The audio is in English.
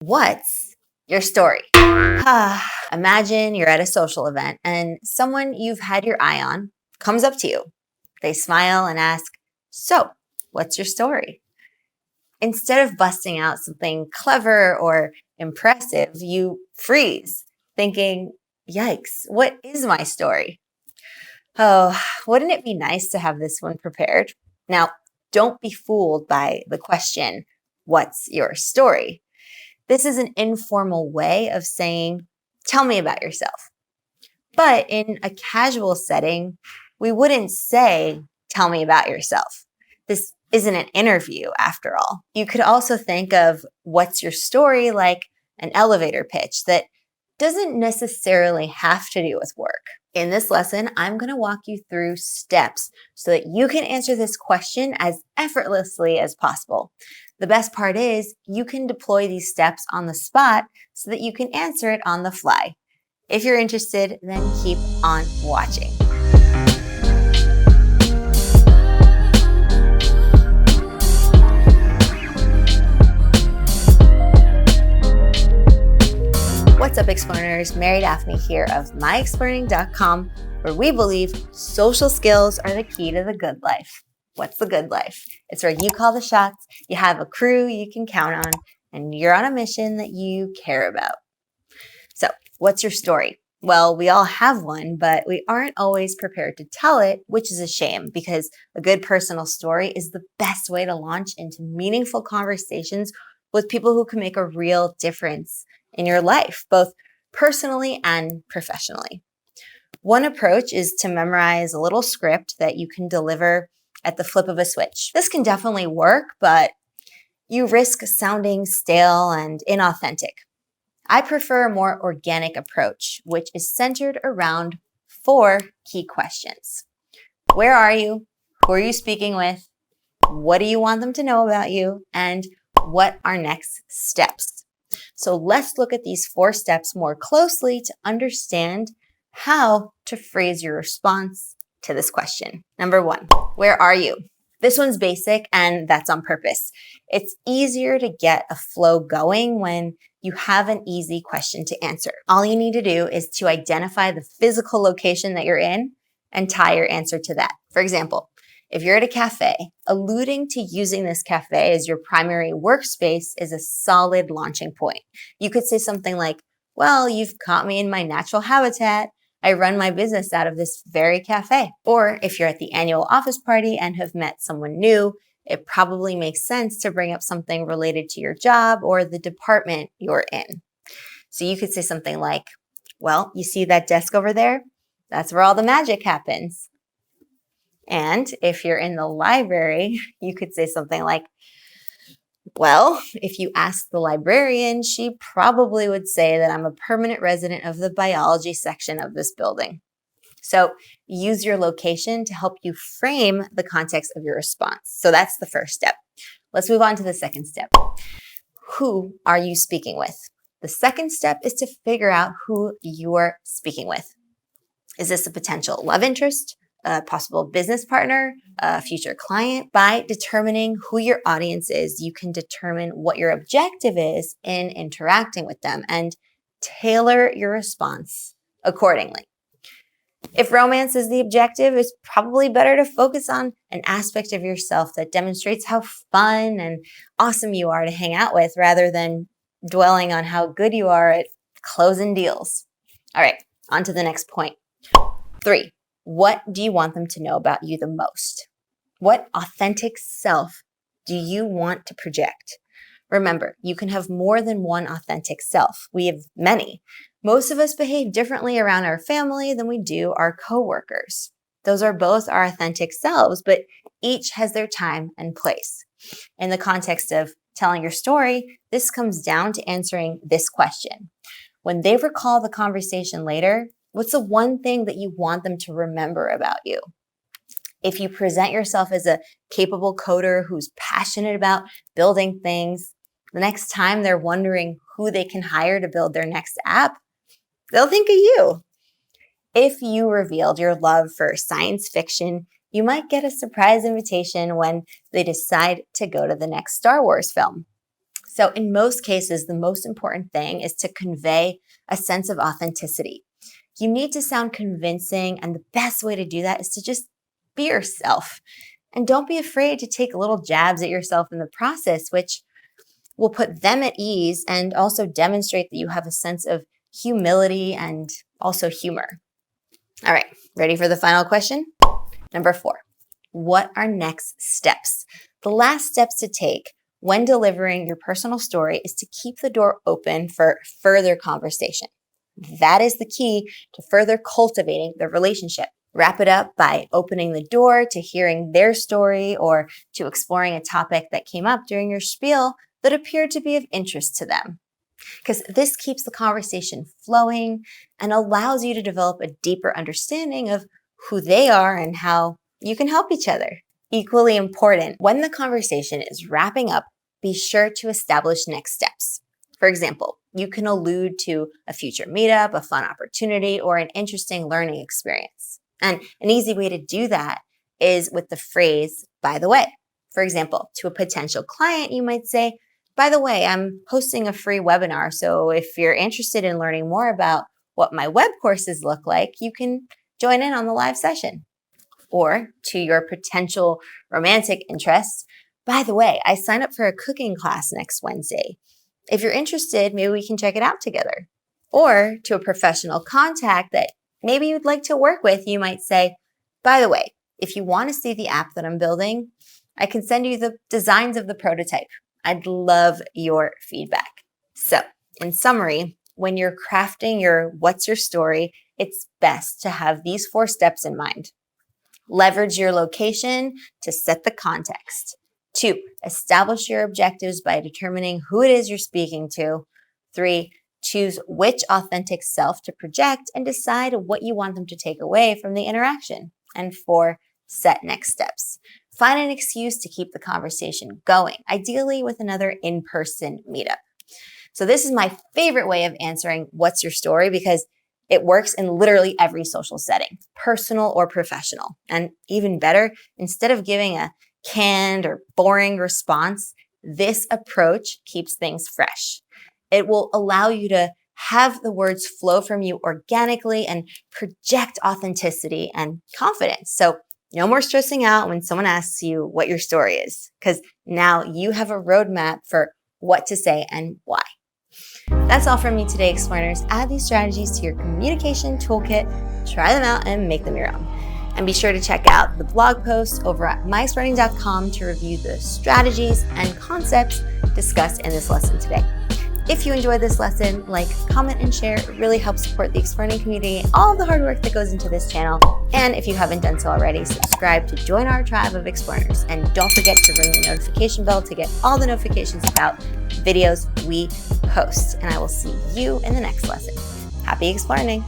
What's your story? Imagine you're at a social event and someone you've had your eye on comes up to you. They smile and ask, "So, what's your story?" Instead of busting out something clever or impressive, you freeze, thinking, "Yikes, what is my story?" Oh, wouldn't it be nice to have this one prepared? Now, don't be fooled by the question, "What's your story?" This is an informal way of saying, "Tell me about yourself." But in a casual setting, we wouldn't say, "Tell me about yourself." This isn't an interview after all. You could also think of "What's your story?" like an elevator pitch that doesn't necessarily have to do with work. In this lesson, I'm going to walk you through steps so that you can answer this question as effortlessly as possible. The best part is you can deploy these steps on the spot so that you can answer it on the fly. If you're interested, then keep on watching. What's up, Explearners? Mary Daphne here of myexplearning.com, where we believe social skills are the key to the good life. What's the good life? It's where you call the shots, you have a crew you can count on, and you're on a mission that you care about. So, what's your story? Well, we all have one, but we aren't always prepared to tell it, which is a shame because a good personal story is the best way to launch into meaningful conversations with people who can make a real difference in your life, both personally and professionally. One approach is to memorize a little script that you can deliver at the flip of a switch. This can definitely work, but you risk sounding stale and inauthentic. I prefer a more organic approach, which is centered around 4 key questions. Where are you? Who are you speaking with? What do you want them to know about you? And what are next steps? So let's look at these 4 steps more closely to understand how to phrase your response to this question. Number 1, where are you? This one's basic, and that's on purpose. It's easier to get a flow going when you have an easy question to answer. All you need to do is to identify the physical location that you're in and tie your answer to that. For example, if you're at a cafe, alluding to using this cafe as your primary workspace is a solid launching point. You could say something like, "Well, you've caught me in my natural habitat. I run my business out of this very cafe." Or if you're at the annual office party and have met someone new, it probably makes sense to bring up something related to your job or the department you're in. So you could say something like, "Well, you see that desk over there? That's where all the magic happens." And if you're in the library, you could say something like, "Well, if you ask the librarian, she probably would say that I'm a permanent resident of the biology section of this building." So use your location to help you frame the context of your response. So that's the first step. Let's move on to the second step. Who are you speaking with? The second step is to figure out who you're speaking with. Is this a potential love interest, a possible business partner, a future client? By determining who your audience is, you can determine what your objective is in interacting with them and tailor your response accordingly. If romance is the objective, it's probably better to focus on an aspect of yourself that demonstrates how fun and awesome you are to hang out with rather than dwelling on how good you are at closing deals. All right, on to the next point. 3, what do you want them to know about you the most? What authentic self do you want to project? Remember, you can have more than one authentic self. We have many. Most of us behave differently around our family than we do our coworkers. Those are both our authentic selves, but each has their time and place. In the context of telling your story, this comes down to answering this question. When they recall the conversation later, what's the one thing that you want them to remember about you? If you present yourself as a capable coder who's passionate about building things, the next time they're wondering who they can hire to build their next app, they'll think of you. If you revealed your love for science fiction, you might get a surprise invitation when they decide to go to the next Star Wars film. So in most cases, the most important thing is to convey a sense of authenticity. You need to sound convincing, and the best way to do that is to just be yourself. And don't be afraid to take little jabs at yourself in the process, which will put them at ease and also demonstrate that you have a sense of humility and also humor. All right, ready for the final question? Number 4, what are next steps? The last steps to take when delivering your personal story is to keep the door open for further conversation. That is the key to further cultivating the relationship. Wrap it up by opening the door to hearing their story or to exploring a topic that came up during your spiel that appeared to be of interest to them. Because this keeps the conversation flowing and allows you to develop a deeper understanding of who they are and how you can help each other. Equally important, when the conversation is wrapping up, be sure to establish next steps. For example, you can allude to a future meetup, a fun opportunity, or an interesting learning experience. And an easy way to do that is with the phrase, by the way. For example, to a potential client, you might say, by the way, I'm hosting a free webinar, so if you're interested in learning more about what my web courses look like, you can join in on the live session. Or to your potential romantic interests, by the way, I signed up for a cooking class next Wednesday. If you're interested, maybe we can check it out together. Or to a professional contact that maybe you'd like to work with, you might say, by the way, if you want to see the app that I'm building, I can send you the designs of the prototype. I'd love your feedback. So, in summary, when you're crafting your what's your story, it's best to have these 4 steps in mind. Leverage your location to set the context. 2, establish your objectives by determining who it is you're speaking to. 3, choose which authentic self to project and decide what you want them to take away from the interaction. And 4, set next steps. Find an excuse to keep the conversation going, ideally with another in-person meetup. So this is my favorite way of answering what's your story because it works in literally every social setting, personal or professional. And even better, instead of giving a canned or boring response, this approach keeps things fresh. It will allow you to have the words flow from you organically and project authenticity and confidence. So no more stressing out when someone asks you what your story is, because now you have a roadmap for what to say and why. That's all from me today, Explearners. Add these strategies to your communication toolkit, try them out, and make them your own. And be sure to check out the blog post over at myexplearning.com to review the strategies and concepts discussed in this lesson today. If you enjoyed this lesson, like, comment, and share. It really helps support the Explearning community and all the hard work that goes into this channel. And if you haven't done so already, subscribe to join our tribe of Explearners. And don't forget to ring the notification bell to get all the notifications about videos we post. And I will see you in the next lesson. Happy Explearning!